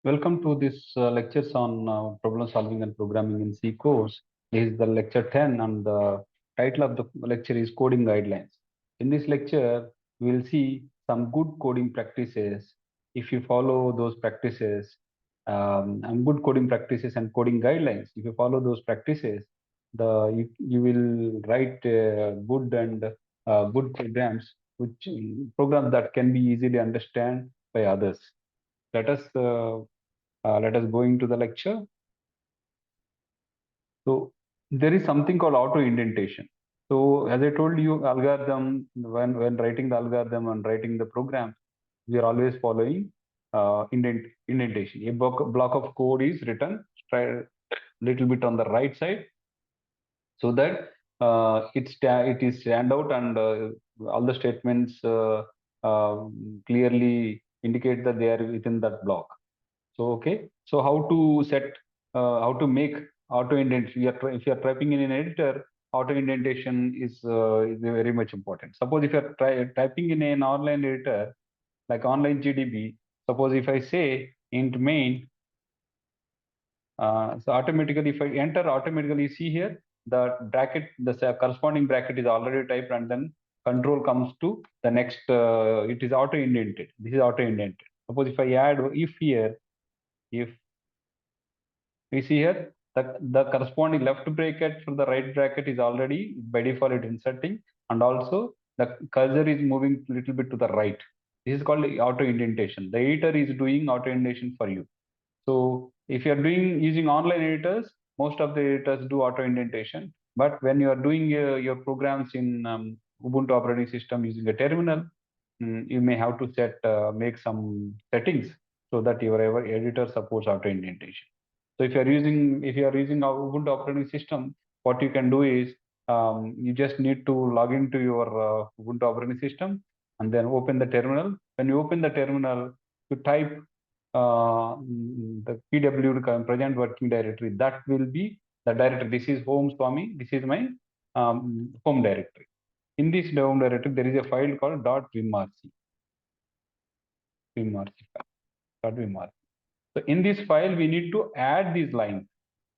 Welcome to this lectures on problem solving and programming in C course. This is the lecture 10 and the title of the lecture is coding guidelines. In this lecture, we will see some good coding practices. If you follow those practices, and good coding practices and coding guidelines, if you follow those practices, you will write good programs, which programs that can be easily understand by others. Let us go into the lecture. So there is something called auto indentation. So as I told you, algorithm, when writing the algorithm and writing the program, we are always following indentation. A block of code is written little bit on the right side so that it is stand out and all the statements clearly indicate that they are within that block. So okay, so how to make auto indent? If you are typing in an editor, auto indentation is very much important. Suppose if you are typing in an online editor like online GDB, suppose if I say int main, so automatically if I enter, automatically see here the bracket, the corresponding bracket is already typed, and then control comes to the next. It is auto indented. This is auto indented. Suppose if I add if here, if we see here that the corresponding left bracket from the right bracket is already by default it inserting, and also the cursor is moving a little bit to the right. This is called auto indentation. The editor is doing auto indentation for you. So if you are doing using online editors, most of the editors do auto indentation. But when you are doing your programs in Ubuntu operating system using a terminal, you may have to make some settings so that your editor supports auto indentation. So if you are using our Ubuntu operating system, what you can do is you just need to log into your Ubuntu operating system and then open the terminal. When you open the terminal, you type the PW present working directory. That will be the directory. This is home Swami. This is my home directory. In this home directory, there is a file called .vimrc. So in this file, we need to add these lines.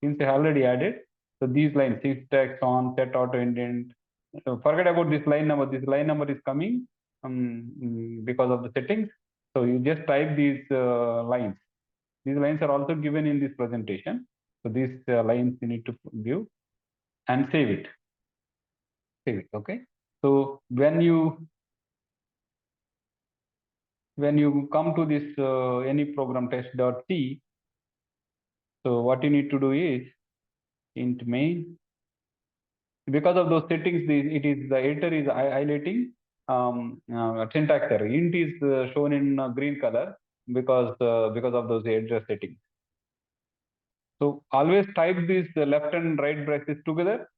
Since I already added, so these lines, syntax on, set auto indent. So forget about this line number. This line number is coming because of the settings. So you just type these lines. These lines are also given in this presentation. So these lines you need to give and save it. Save it. Okay. So when you come to this any program test.c, so what you need to do is int main. Because of those settings, the editor is highlighting syntax error. Int is shown in green color because of those editor settings. So always type these left and right braces together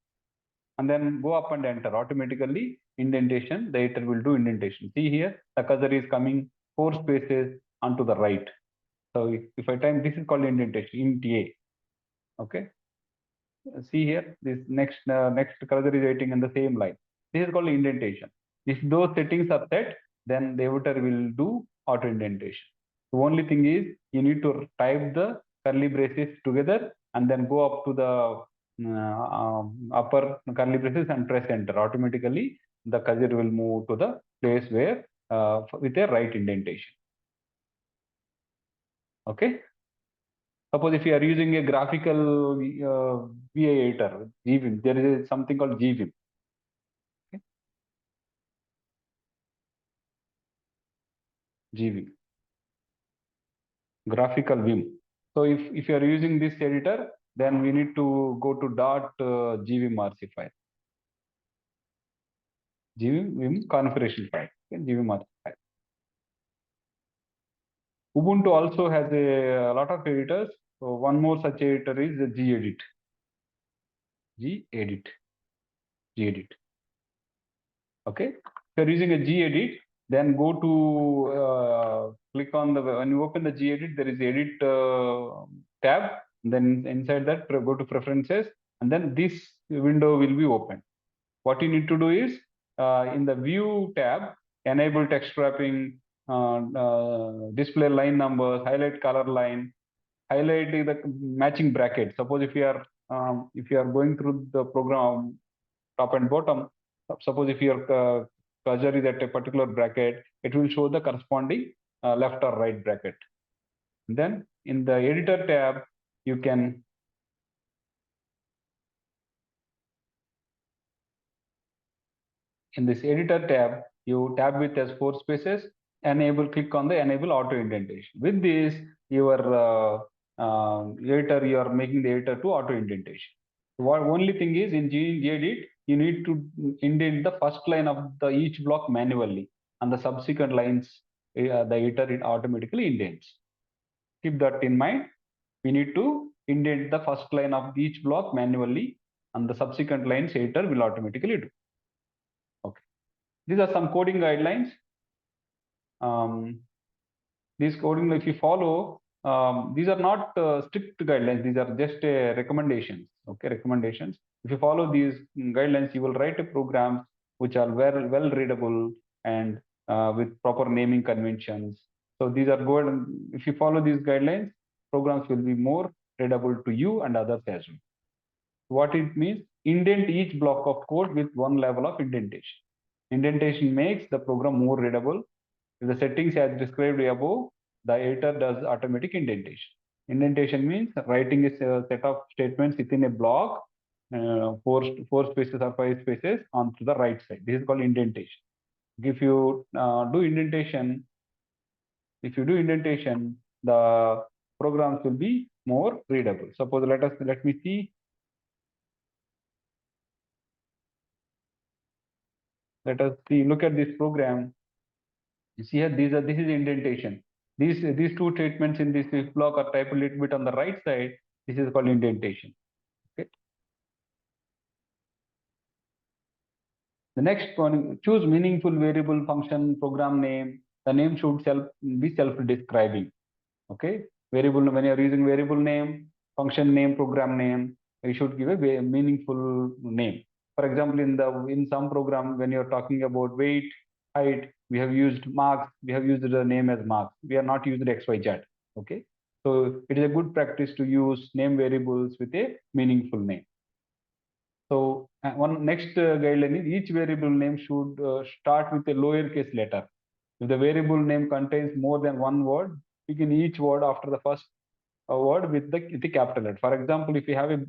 and then go up and enter. Automatically indentation, the editor will do indentation. See here, the cursor is coming 4 spaces onto the right. So if I type, this is called indentation, int A. Okay. See here, this next cursor is waiting in the same line. This is called indentation. If those settings are set, then the editor will do auto indentation. The only thing is you need to type the curly braces together and then go up to the upper curly braces and press enter. Automatically, the cursor will move to the place where with a right indentation. Okay. Suppose if you are using a graphical VA editor, GVim, there is something called GVim. Okay. GVim, graphical Vim. So if you are using this editor, then we need to go to .gvimrc file. GVim configuration file. Okay, gvimrc file. Ubuntu also has a lot of editors. So one more such editor is the GEdit. GEdit. Okay. If you're using a GEdit, then go to click on the, when you open the GEdit, there is edit tab. Then inside that, go to preferences, and then this window will be open. What you need to do is in the view tab, enable text wrapping, display line numbers, highlight color line, highlight the matching bracket. Suppose if you are going through the program top and bottom, suppose if your cursor is at a particular bracket, it will show the corresponding left or right bracket. Then in the editor tab, you can in this editor tab, you tab with S4 spaces, click on the enable auto indentation. With this, your editor, you are making the editor to auto indentation. What only thing is in GEdit, you need to indent the first line of the each block manually, and the subsequent lines the editor it automatically indents. Keep that in mind. We need to indent the first line of each block manually, and the subsequent lines editor will automatically do. Okay. These are some coding guidelines. These coding, if you follow, these are not strict guidelines. These are just recommendations. Okay, recommendations. If you follow these guidelines, you will write a programs which are well readable and with proper naming conventions. So these are good. If you follow these guidelines, programs will be more readable to you and others as well. What it means, indent each block of code with one level of indentation. Indentation makes the program more readable. If the settings as described above, the editor does automatic indentation. Indentation means writing a set of statements within a block, four spaces or five spaces onto the right side. This is called indentation. If you do indentation, the programs will be more readable. Suppose let me see. Let us see. Look at this program. You see here, this is indentation. These two statements in this block are typed a little bit on the right side. This is called indentation. Okay. The next one, choose meaningful variable, function, program name. The name should be self-describing. Okay. Variable, when you're using variable name, function name, program name, you should give a meaningful name. For example, in some program, when you're talking about weight, height, we have used marks, we have used the name as marks. We are not used XYZ. Okay. So it is a good practice to use name variables with a meaningful name. So one next guideline is each variable name should start with a lowercase letter. If the variable name contains more than one word, begin each word after the first word with the capital letter. For example, if you have a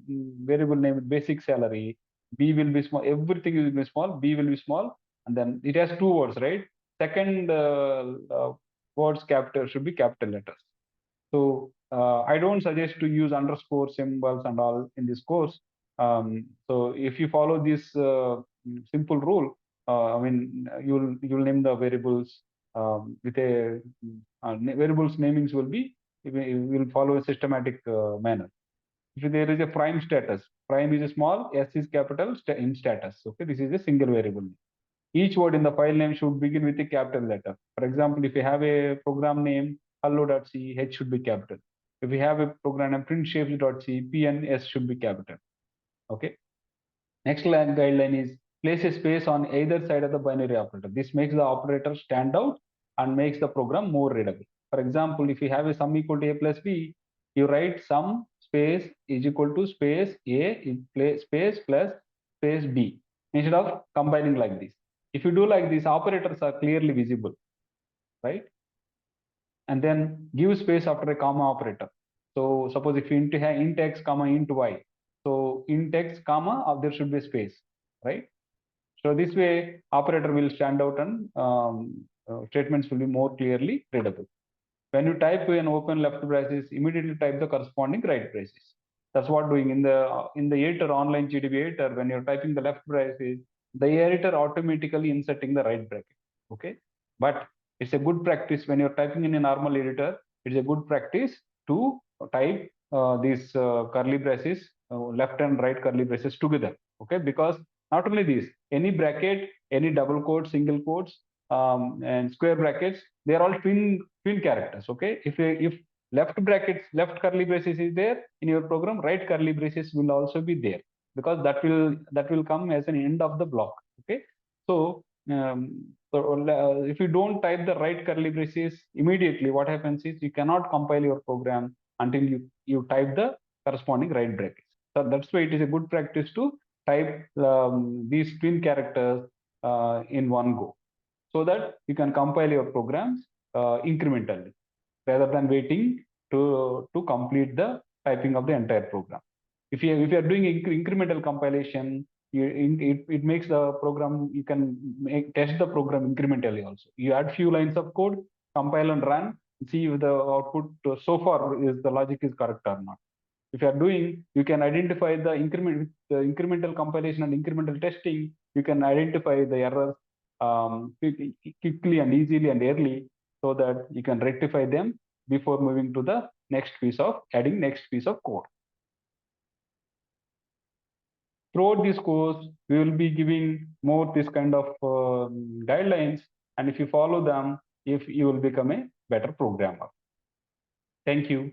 variable name basic salary, B will be small, everything will be small, B will be small, and then it has two words, right? Second words capital should be capital letters. So I don't suggest to use underscore symbols and all in this course. So if you follow this simple rule, I mean, you'll name the variables with a variables namings will be will follow a systematic manner. If there is a prime status, prime is a small, S is capital in status. Okay, this is a single variable. Each word in the file name should begin with a capital letter. For example, if you have a program name hello.c, H should be capital. If we have a program name printshapes.c, P and S should be capital. Okay. Next guideline is place a space on either side of the binary operator. This makes the operator stand out and makes the program more readable. For example, if you have a sum equal to a plus b, you write sum space is equal to space a space plus space b instead of combining like this. If you do like this, operators are clearly visible, right? And then give space after a comma operator. So suppose if you int x comma int y, so int x comma there should be space, right? So this way operator will stand out and statements will be more clearly readable. When you type an open left braces, immediately type the corresponding right braces. That's what doing in the editor online GDB editor. When you're typing the left braces, the editor automatically inserting the right bracket. Okay, but it's a good practice when you're typing in a normal editor. It's a good practice to type these curly braces, left and right curly braces together. Okay, because not only this, any bracket, any double quotes, single quotes, and square brackets, they are all twin characters. Okay, if left brackets, left curly braces is there in your program, right curly braces will also be there, because that will come as an end of the block. Okay, so So if you don't type the right curly braces immediately, what happens is you cannot compile your program until you type the corresponding right brackets. So that's why it is a good practice to type these twin characters in one go, so that you can compile your programs incrementally rather than waiting to complete the typing of the entire program. If you are doing incremental compilation, it makes the program, you can test the program incrementally also. You add few lines of code, compile and run, see if the output so far is the logic is correct or not. If you are doing, you can identify the incremental compilation and incremental testing, you can identify the errors quickly and easily and early, so that you can rectify them before moving to the next piece of adding next piece of code. Throughout this course, we will be giving more this kind of guidelines, and if you follow them, if you will become a better programmer. Thank you.